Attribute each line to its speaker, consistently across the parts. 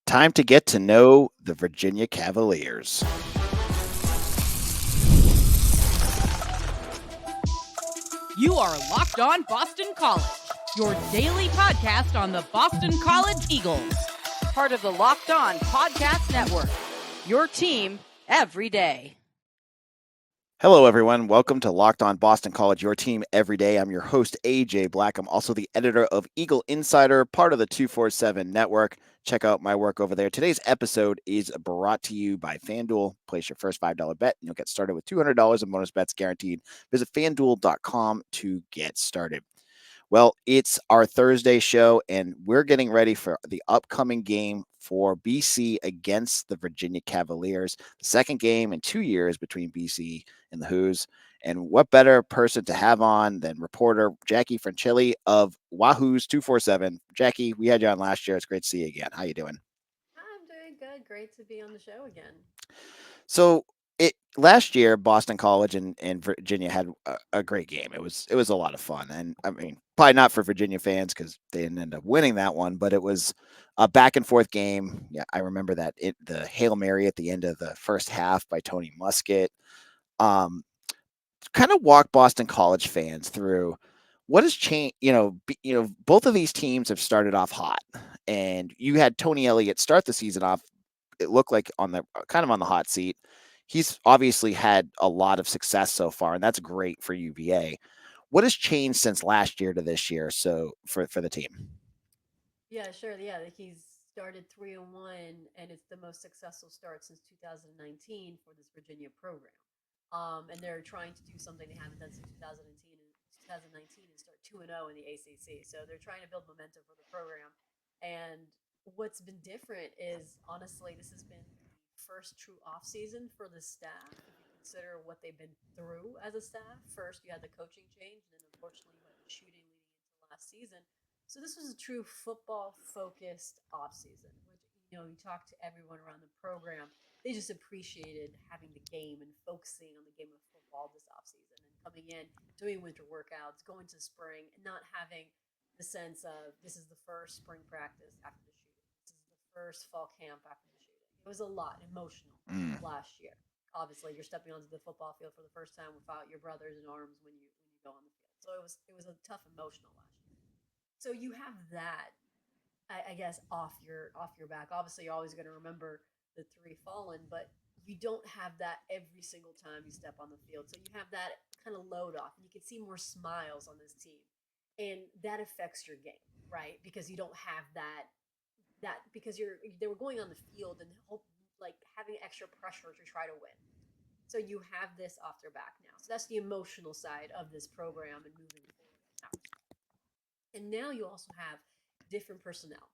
Speaker 1: Time to get to know the Virginia Cavaliers.
Speaker 2: You are Locked On Boston College, your daily podcast on the Boston College Eagles. Part of the Locked On Podcast Network, your team every day.
Speaker 1: Hello, everyone. Welcome to Locked On Boston College, your team every day. I'm your host, AJ Black. I'm also the editor of Eagle Insider, part of the 247 network. Check out my work over there. Today's episode is brought to you by FanDuel. Place your first $5 bet, and you'll get started with $200 in bonus bets guaranteed. Visit FanDuel.com to get started. Well, it's our Thursday show, and we're getting ready for the upcoming game for BC against the Virginia Cavaliers, the second game in 2 years between BC and the Hoos. And what better person to have on than reporter Jackie Franchilli of Wahoo's 247. Jackie, we had you on last year. It's great to see you again. How you doing?
Speaker 3: I'm doing good. Great to be on the show again.
Speaker 1: So last year, Boston College and Virginia had a great game. It was a lot of fun, and I mean, probably not for Virginia fans because they didn't end up winning that one, but it was a back and forth game. Yeah, I remember that the Hail Mary at the end of the first half by Tony Muskett. Kind of walk Boston College fans through what has changed. Both of these teams have started off hot, and you had Tony Elliott start the season off. It looked like on the hot seat. He's obviously had a lot of success so far, and that's great for UVA. What has changed since last year to this year? So for the team,
Speaker 3: Yeah, sure. Yeah, he's started 3-1, and it's the most successful start since 2019 for this Virginia program. And they're trying to do something they haven't done since 2019 and start 2-0 in the ACC. So they're trying to build momentum for the program. And what's been different is honestly, this has been the first true off season for the staff. If you consider what they've been through as a staff, first you had the coaching change, and then unfortunately you had the shooting leading into last season. So this was a true football focused off season, which you talk to everyone around the program. They just appreciated having the game and focusing on the game of football this off season and coming in, doing winter workouts, going to spring, and not having the sense of this is the first spring practice after the shooting. This is the first fall camp after the shooting. It was a lot emotional last year. Obviously, you're stepping onto the football field for the first time without your brothers in arms when you go on the field. So it was a tough emotional last year. So you have that, I guess, off your back. Obviously, you're always going to remember the three fallen, but you don't have that every single time you step on the field. So you have that kind of load off, and you can see more smiles on this team, and that affects your game, right? Because you don't have that because they were going on the field and like having extra pressure to try to win. So you have this off their back now. So that's the emotional side of this program and moving forward now. And now you also have different personnel.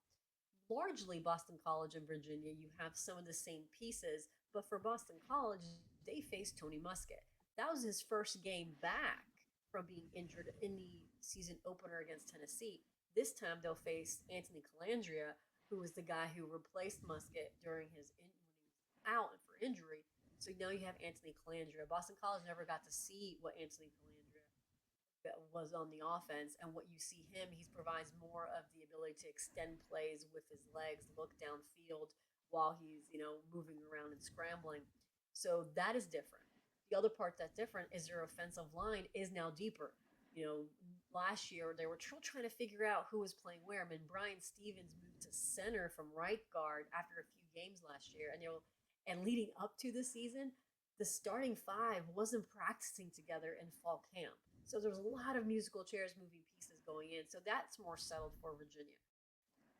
Speaker 3: Largely Boston College and Virginia, you have some of the same pieces, but for Boston College, they faced Tony Muskett. That was his first game back from being injured in the season opener against Tennessee. This time they'll face Anthony Colandria, who was the guy who replaced Muskett during his when he was out for injury. So now you have Anthony Colandria. Boston College never got to see what Anthony Colandria was on the offense, and what you see him, he provides more of the ability to extend plays with his legs, look downfield while he's moving around and scrambling. So that is different. The other part that's different is their offensive line is now deeper. Last year they were still trying to figure out who was playing where. I mean, Brian Stevens moved to center from right guard after a few games last year, and leading up to the season, the starting five wasn't practicing together in fall camp. So there was a lot of musical chairs moving pieces going in. So that's more settled for Virginia.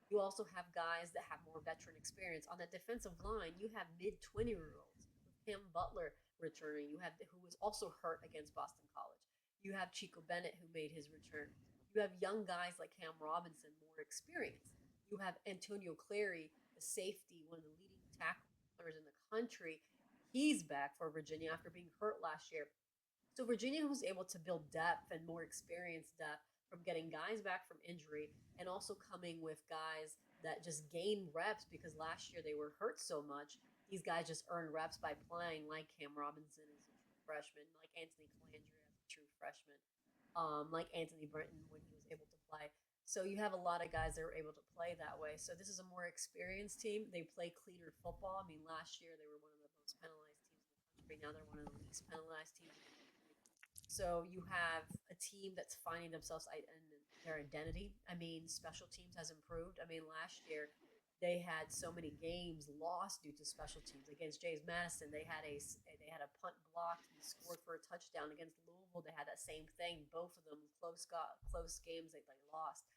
Speaker 3: You also have guys that have more veteran experience. On that defensive line, you have mid-20-year-olds. Cam Butler returning. You have who was also hurt against Boston College. You have Chico Bennett who made his return. You have young guys like Cam Robinson, more experience. You have Antonio Clary, the safety, one of the leading tacklers in the country. He's back for Virginia after being hurt last year. So Virginia was able to build depth and more experience depth from getting guys back from injury and also coming with guys that just gained reps because last year they were hurt so much. These guys just earned reps by playing, like Cam Robinson as a true freshman, like Anthony Colandria as a true freshman, like Anthony Brenton when he was able to play. So you have a lot of guys that are able to play that way. So this is a more experienced team. They play cleaner football. I mean, last year they were one of the most penalized teams in the country. Now they're one of the least penalized teams in the country. So you have a team that's finding themselves in their identity. I mean, special teams has improved. I mean, last year they had so many games lost due to special teams. Against James Madison, they had a punt blocked and scored for a touchdown. Against Louisville, they had that same thing. Both of them close games that they lost.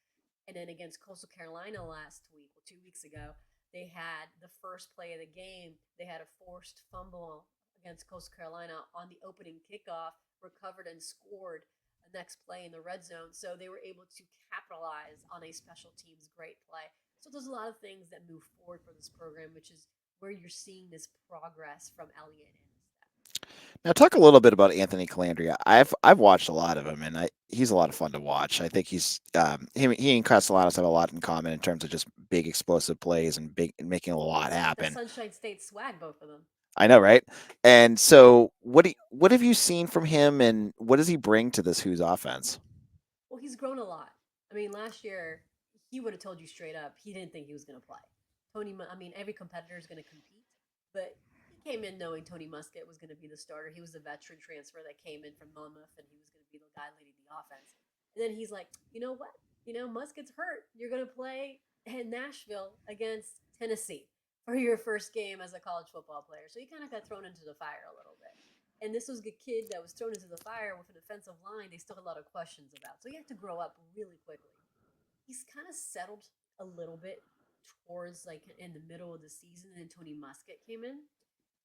Speaker 3: And then against Coastal Carolina last week, well, 2 weeks ago, they had the first play of the game. They had a forced fumble against Coastal Carolina on the opening kickoff, recovered and scored the next play in the red zone. So they were able to capitalize on a special teams great play. So there's a lot of things that move forward for this program, which is where you're seeing this progress from Elliott and his staff.
Speaker 1: Now, talk a little bit about Anthony Colandria. I've watched a lot of him, and he's a lot of fun to watch. I think he and Castellanos have a lot in common in terms of just big explosive plays and big and making a lot
Speaker 3: The
Speaker 1: happen.
Speaker 3: Sunshine State swag, both of them.
Speaker 1: I know, right? And so, what have you seen from him, and what does he bring to this Who's offense?
Speaker 3: Well, he's grown a lot. I mean, last year he would have told you straight up he didn't think he was going to play. I mean, every competitor is going to compete, but he came in knowing Tony Muskett was going to be the starter. He was the veteran transfer that came in from Monmouth, and he was going to be the guy leading the offense. And then he's like, you know what? Muskett's hurt. You're going to play in Nashville against Tennessee for your first game as a college football player. So he kind of got thrown into the fire a little bit. And this was a kid that was thrown into the fire with an offensive line they still had a lot of questions about. So he had to grow up really quickly. He's kind of settled a little bit towards like in the middle of the season, and then Tony Muskett came in.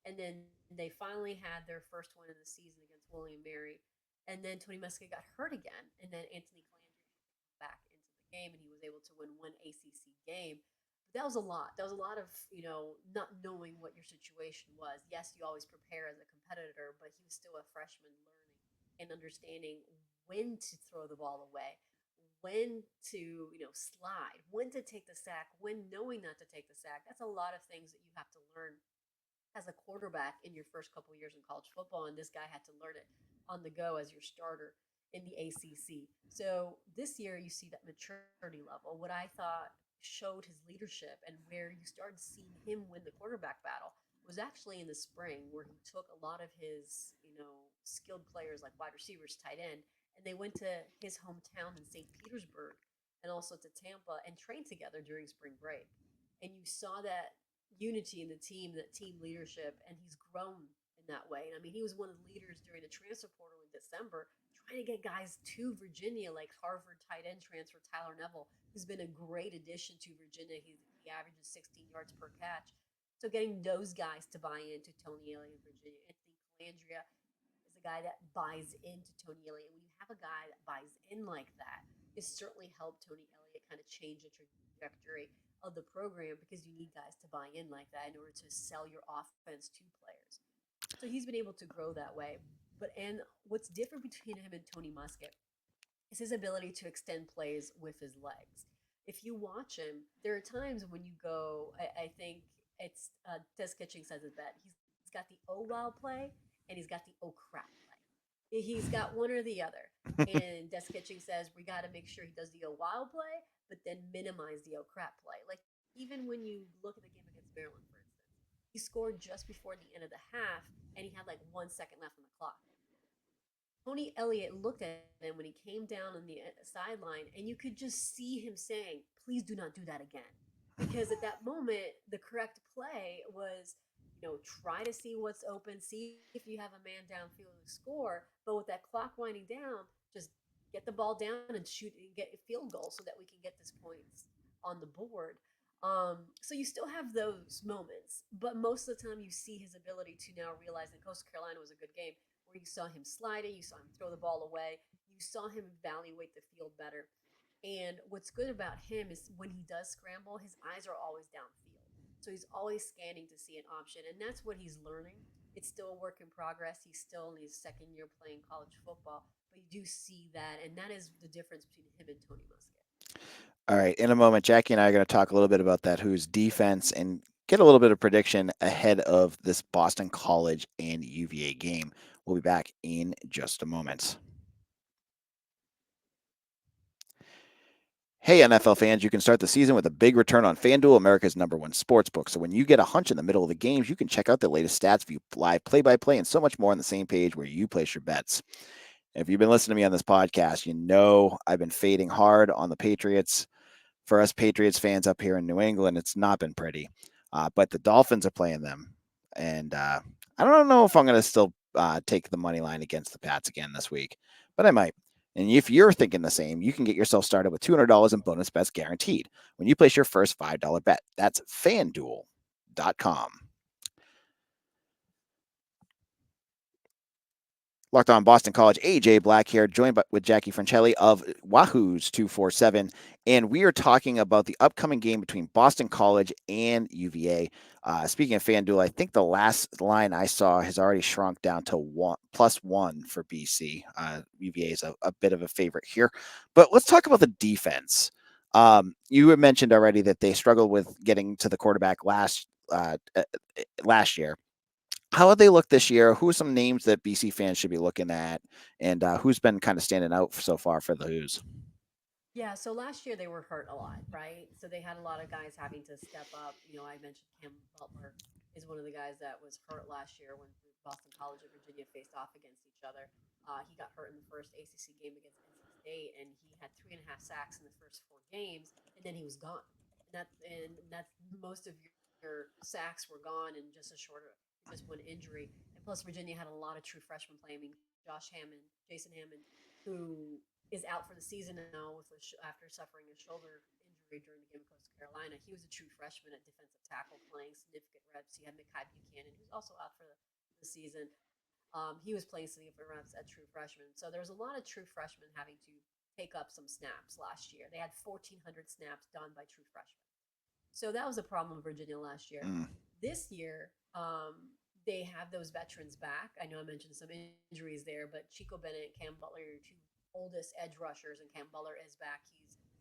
Speaker 3: And then they finally had their first win of the season against William Mary. And then Tony Muskett got hurt again. And then Anthony Colandria back into the game, and he was able to win one ACC game. But that was a lot. That was a lot of, not knowing what your situation was. Yes, you always prepare as a competitor, but he was still a freshman learning and understanding when to throw the ball away, when to, slide, when to take the sack, when knowing not to take the sack. That's a lot of things that you have to learn as a quarterback in your first couple of years in college football, and this guy had to learn it on the go as your starter in the ACC. So this year, you see that maturity level. What I thought showed his leadership and where you started seeing him win the quarterback battle was actually in the spring, where he took a lot of his, skilled players like wide receivers, tight end, and they went to his hometown in St. Petersburg and also to Tampa and trained together during spring break. And you saw that unity in the team, that team leadership, and he's grown in that way. And I mean, he was one of the leaders during the transfer portal in December, trying to get guys to Virginia, like Harvard tight end transfer Tyler Neville, who's been a great addition to Virginia. He averages 16 yards per catch. So getting those guys to buy into Tony Elliott in Virginia. Anthony Colandria is a guy that buys into Tony Elliott. When you have a guy that buys in like that, it certainly helped Tony Elliott kind of change the trajectory of the program, because you need guys to buy in like that in order to sell your offense to players. So he's been able to grow that way. And what's different between him and Tony Muskett is his ability to extend plays with his legs. If you watch him, there are times when you go, I think it's Des Kitching says it best. He's got the oh wow play and he's got the oh crap play. He's got one or the other. And Des Kitching says we got to make sure he does the oh wow play, but then minimize the oh crap play. Like, even when you look at the game against Maryland, for instance, he scored just before the end of the half, and he had like 1 second left on the clock. Tony Elliott looked at him when he came down on the sideline, and you could just see him saying, "Please do not do that again," because at that moment, the correct play was, try to see what's open, see if you have a man downfield to score, but with that clock winding down, just get the ball down and shoot and get a field goal so that we can get this points on the board. So you still have those moments, but most of the time you see his ability to now realize that Coastal Carolina was a good game, where you saw him sliding, you saw him throw the ball away, you saw him evaluate the field better. And what's good about him is when he does scramble, his eyes are always downfield. So he's always scanning to see an option, and that's what he's learning. It's still a work in progress. He's still in his second year playing college football, but you do see that, and that is the difference between him and Tony Muskett.
Speaker 1: All right, in a moment, Jackie and I are going to talk a little bit about that Who's defense and get a little bit of prediction ahead of this Boston College and UVA game. We'll be back in just a moment. Hey, NFL fans, you can start the season with a big return on FanDuel, America's #1 sportsbook. So when you get a hunch in the middle of the games, you can check out the latest stats, view live play-by-play, and so much more on the same page where you place your bets. If you've been listening to me on this podcast, you know I've been fading hard on the Patriots. For us Patriots fans up here in New England, it's not been pretty. But the Dolphins are playing them. And I don't know if I'm going to still take the money line against the Pats again this week, but I might. And if you're thinking the same, you can get yourself started with $200 in bonus bets guaranteed when you place your first $5 bet. That's fanduel.com. Locked on Boston College, AJ Black here, joined with Jackie Francelli of Wahoo's 247. And we are talking about the upcoming game between Boston College and UVA. Speaking of FanDuel, I think the last line I saw has already shrunk down to +1 for BC. UVA is a bit of a favorite here. But let's talk about the defense. You had mentioned already that they struggled with getting to the quarterback last year. How have they looked this year? Who are some names that BC fans should be looking at, and who's been kind of standing out so far for the Hoos?
Speaker 3: Yeah, so last year they were hurt a lot, right? So they had a lot of guys having to step up. I mentioned Cam Butler is one of the guys that was hurt last year when Boston College and Virginia faced off against each other. He got hurt in the first ACC game against NC State, and he had 3.5 sacks in the first 4 games, and then he was gone. And that's most of your sacks were gone in just one injury. And plus, Virginia had a lot of true freshmen playing. I mean, Jason Hammond, who is out for the season now after suffering a shoulder injury during the game of Coastal Carolina. He was a true freshman at defensive tackle, playing significant reps. He had Mekhi Buchanan, who's also out for the season. He was playing significant reps at true freshman. So there's a lot of true freshmen having to take up some snaps last year. They had 1,400 snaps done by true freshmen. So that was a problem in Virginia last year. This year, they have those veterans back. I know I mentioned some injuries there, but Chico Bennett, Cam Butler, your two oldest edge rushers, and Cam Butler is back.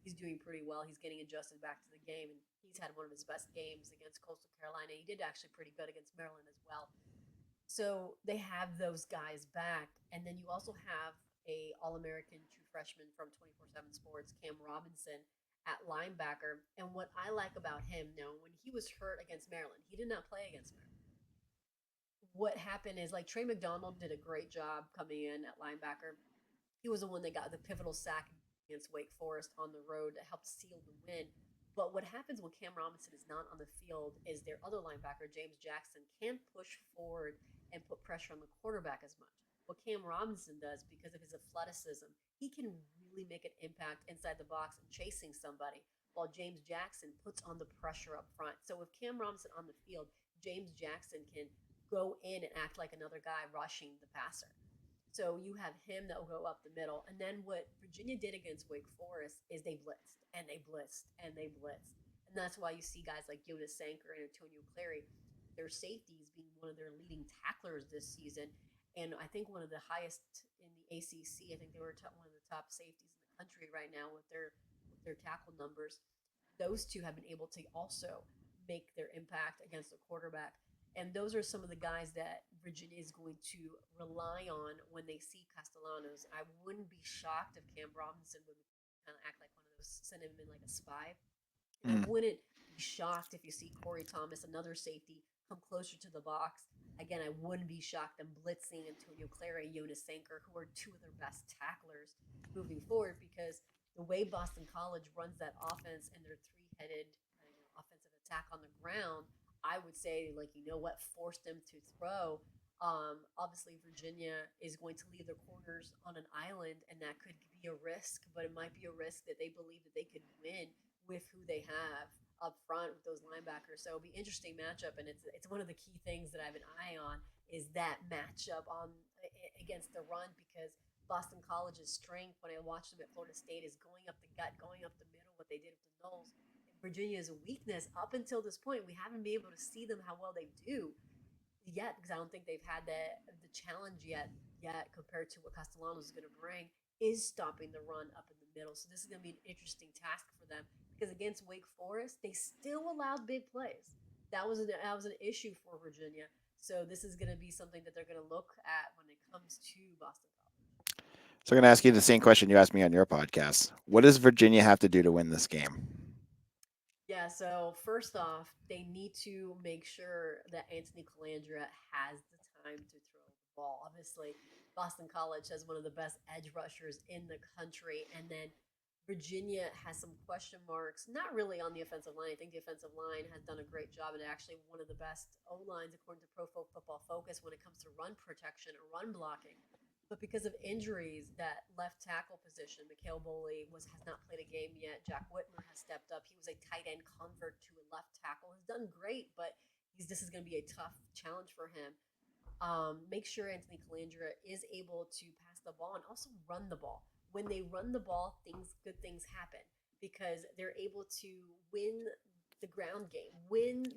Speaker 3: He's doing pretty well. He's getting adjusted back to the game, and he's had one of his best games against Coastal Carolina. He did actually pretty good against Maryland as well. So they have those guys back, and then you also have a All-American true freshman from 24/7 Sports, Cam Robinson, at linebacker. And what I like about him now, when he was hurt against Maryland, he did not play against Maryland. What happened is, like, Trey McDonald did a great job coming in at linebacker. He was the one that got the pivotal sack against Wake Forest on the road that helped seal the win. But what happens when Cam Robinson is not on the field is their other linebacker, James Jackson, can't push forward and put pressure on the quarterback as much. What Cam Robinson does, because of his athleticism, he can really make an impact inside the box and chasing somebody, while James Jackson puts on the pressure up front. So with Cam Robinson on the field, James Jackson can go in and act like another guy rushing the passer. So you have him that will go up the middle. And then what Virginia did against Wake Forest is they blitzed and they blitzed and they blitzed. And that's why you see guys like Jonas Sanker and Antonio Clary, their safeties, being one of their leading tacklers this season. And I think one of the highest in the ACC. I think they were one of the top safeties in the country right now with their tackle numbers. Those two have been able to also make their impact against the quarterback. And those are some of the guys that Virginia is going to rely on when they see Castellanos. I wouldn't be shocked if Cam Robinson would kind of act like one of those, send him in like a spy. And I wouldn't be shocked if you see Corey Thomas, another safety, come closer to the box. Again, I wouldn't be shocked them blitzing Antonio Clary and Jonas Sanker, who are two of their best tacklers moving forward, because the way Boston College runs that offense and their three-headed offensive attack on the ground, I would say, like, what forced them to throw. Obviously, Virginia is going to leave their corners on an island, and that could be a risk, but it might be a risk that they believe that they could win with who they have up front with those linebackers. So it'll be an interesting matchup, and it's one of the key things that I have an eye on is that matchup against the run, because Boston College's strength, when I watched them at Florida State, is going up the gut, going up the middle, what they did with the Knowles. Virginia's weakness up until this point, we haven't been able to see them how well they do yet, because I don't think they've had the challenge yet compared to what Castellanos is going to bring, is stopping the run up in the middle. So this is going to be an interesting task for them, because against Wake Forest, they still allowed big plays. That was an issue for Virginia. So this is going to be something that they're going to look at when it comes to Boston College.
Speaker 1: So I'm going to ask you the same question you asked me on your podcast. What does Virginia have to do to win this game?
Speaker 3: Yeah, so first off, they need to make sure that Anthony Colandria has the time to throw the ball. Obviously, Boston College has one of the best edge rushers in the country, and then Virginia has some question marks, not really on the offensive line. I think the offensive line has done a great job and actually one of the best O lines according to Football Focus when it comes to run protection or run blocking. But because of injuries, that left tackle position, Mikhail Boley has not played a game yet. Jack Whitmer has stepped up. He was a tight end convert to a left tackle. He's done great, but this is going to be a tough challenge for him. Make sure Anthony Colandria is able to pass the ball and also run the ball. When they run the ball, good things happen because they're able to win the ground game,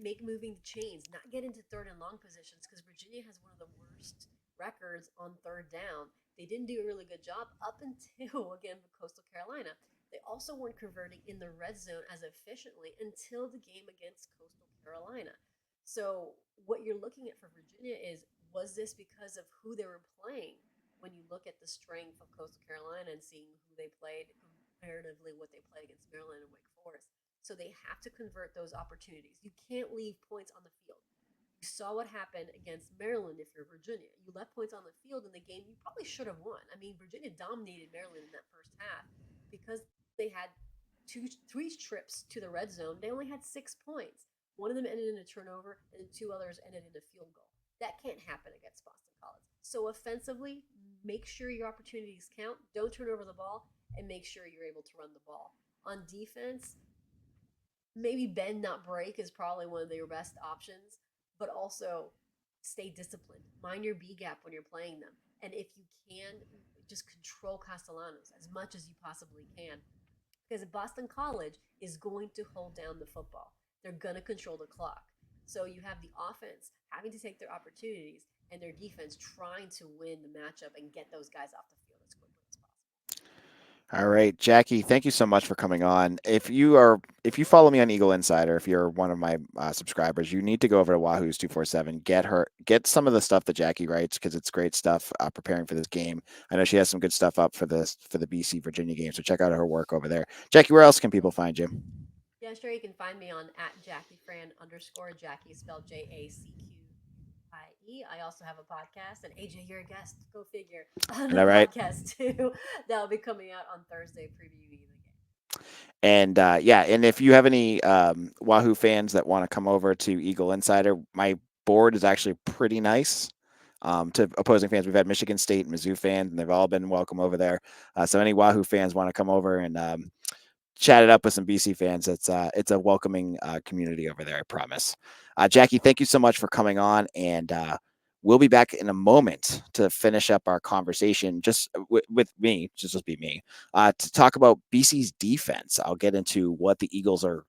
Speaker 3: make moving chains, not get into third and long positions because Virginia has one of the worst records on third down. They didn't do a really good job up until again with Coastal Carolina. They also weren't converting in the red zone as efficiently until the game against Coastal Carolina. So what you're looking at for Virginia is, was this because of who they were playing? When you look at the strength of Coastal Carolina and seeing who they played comparatively what they played against Maryland and Wake Forest. So they have to convert those opportunities. You can't leave points on the field. You saw what happened against Maryland if you're Virginia. You left points on the field in the game you probably should have won. I mean, Virginia dominated Maryland in that first half because they had three trips to the red zone. They only had 6 points. One of them ended in a turnover, and then two others ended in a field goal. That can't happen against Boston College. So offensively, make sure your opportunities count. Don't turn over the ball, and make sure you're able to run the ball. On defense, maybe bend not break is probably one of your best options, but also stay disciplined. Mind your B gap when you're playing them. And if you can, just control Castellanos as much as you possibly can. Because Boston College is going to hold down the football. They're going to control the clock. So you have the offense having to take their opportunities and their defense trying to win the matchup and get those guys off the field as quickly as possible.
Speaker 1: All right, Jackie, thank you so much for coming on. If you follow me on Eagle Insider, if you're one of my subscribers, you need to go over to Wahoo's 247. Get some of the stuff that Jackie writes because it's great stuff. Preparing for this game, I know she has some good stuff up for the BC Virginia game. So check out her work over there. Jackie, where else can people find you?
Speaker 3: Yeah, sure. You can find me on at Jackie Fran underscore. Jackie is spelled JACQIE. I also have a podcast, and AJ, you're a guest. Go figure on
Speaker 1: Is
Speaker 3: the
Speaker 1: that right?
Speaker 3: podcast too. That'll be coming out on Thursday, previewing the game.
Speaker 1: And yeah, and if you have any Wahoo fans that want to come over to Eagle Insider, my board is actually pretty nice. To opposing fans, we've had Michigan State and Mizzou fans, and they've all been welcome over there. So any Wahoo fans want to come over and chat it up with some BC fans, it's a welcoming community over there. I promise. Jackie, thank you so much for coming on, and we'll be back in a moment to finish up our conversation just with me, just be me, to talk about BC's defense. I'll get into what the Eagles are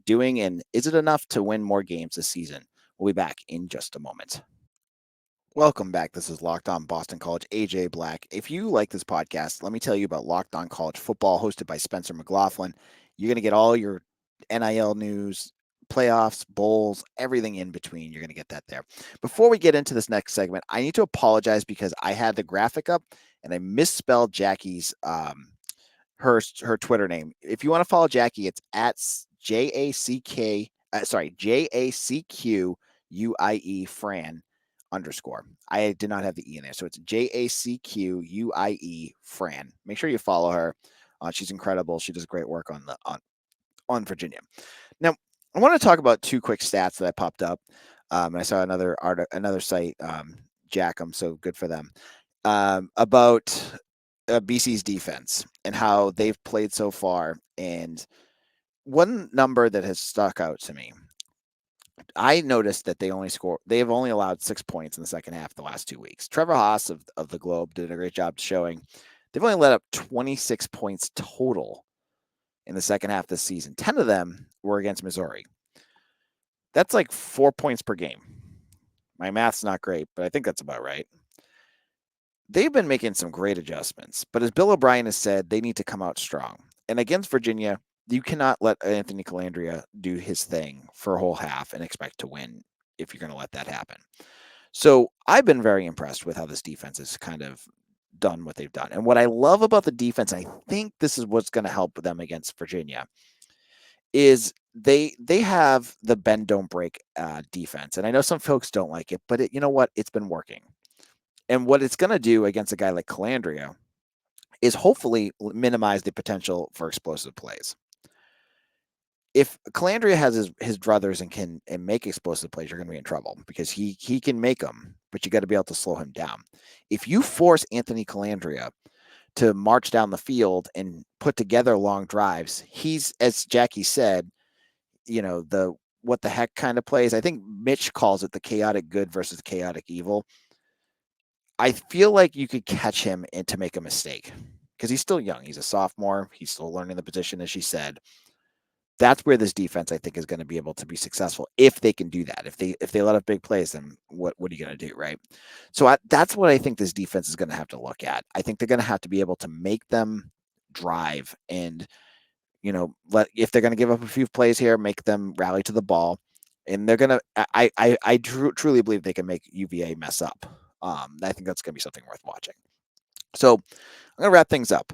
Speaker 1: doing and is it enough to win more games this season. We'll be back in just a moment. Welcome back. This is Locked On Boston College, AJ Black. If you like this podcast, let me tell you about Locked On College Football, hosted by Spencer McLaughlin. You're going to get all your NIL news, playoffs, bowls, everything in between. You're going to get that there. Before we get into this next segment, I need to apologize because I had the graphic up and I misspelled Jackie's her Twitter name. If you want to follow Jackie, it's at JACK. JACQUIE Fran underscore. I did not have the E in there. So it's JACQUIE Fran. Make sure you follow her. She's incredible. She does great work on Virginia. Now, I want to talk about two quick stats that I popped up. And I saw another site, Jackham, so good for them, about BC's defense and how they've played so far. And one number that has stuck out to me, I noticed that they have only allowed 6 points in the second half the last 2 weeks. Trevor Haas of the Globe did a great job showing they've only let up 26 points total in the second half this season. 10 of them were against Missouri. That's like 4 points per game. My math's not great, but I think that's about right. They've been making some great adjustments, but as Bill O'Brien has said, they need to come out strong. And against Virginia, you cannot let Anthony Colandria do his thing for a whole half and expect to win if you're going to let that happen. So I've been very impressed with how this defense has kind of done what they've done. And what I love about the defense, I think this is what's going to help them against Virginia, is they have the bend don't break defense. And I know some folks don't like it, but you know what? It's been working. And what it's going to do against a guy like Colandria is hopefully minimize the potential for explosive plays. If Colandria has his druthers and can make explosive plays, you're going to be in trouble because he can make them, but you got to be able to slow him down. If you force Anthony Colandria to march down the field and put together long drives, he's, as Jackie said, the what the heck kind of plays. I think Mitch calls it the chaotic good versus chaotic evil. I feel like you could catch him and to make a mistake because he's still young. He's a sophomore. He's still learning the position, as she said. That's where this defense, I think, is going to be able to be successful if they can do that. If they let up big plays, then what are you going to do, right? So that's what I think this defense is going to have to look at. I think they're going to have to be able to make them drive and, if they're going to give up a few plays here, make them rally to the ball. And they're going to, I truly believe they can make UVA mess up. I think that's going to be something worth watching. So I'm going to wrap things up.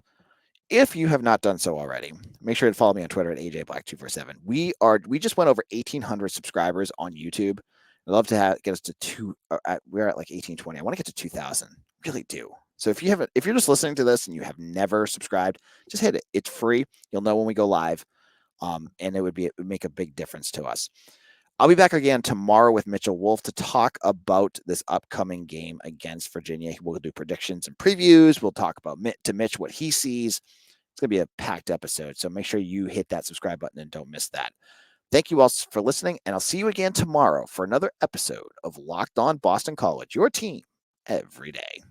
Speaker 1: If you have not done so already, make sure to follow me on Twitter at AJBlack247. We just went over 1,800 subscribers on YouTube. I'd love to get us to we're at like 1,820. I want to get to 2,000. Really do. So if you're just listening to this and you have never subscribed, just hit it. It's free. You'll know when we go live. And it would make a big difference to us. I'll be back again tomorrow with Mitchell Wolf to talk about this upcoming game against Virginia. We'll do predictions and previews. We'll talk about Mitch what he sees. It's going to be a packed episode, so make sure you hit that subscribe button and don't miss that. Thank you all for listening, and I'll see you again tomorrow for another episode of Locked On Boston College, your team every day.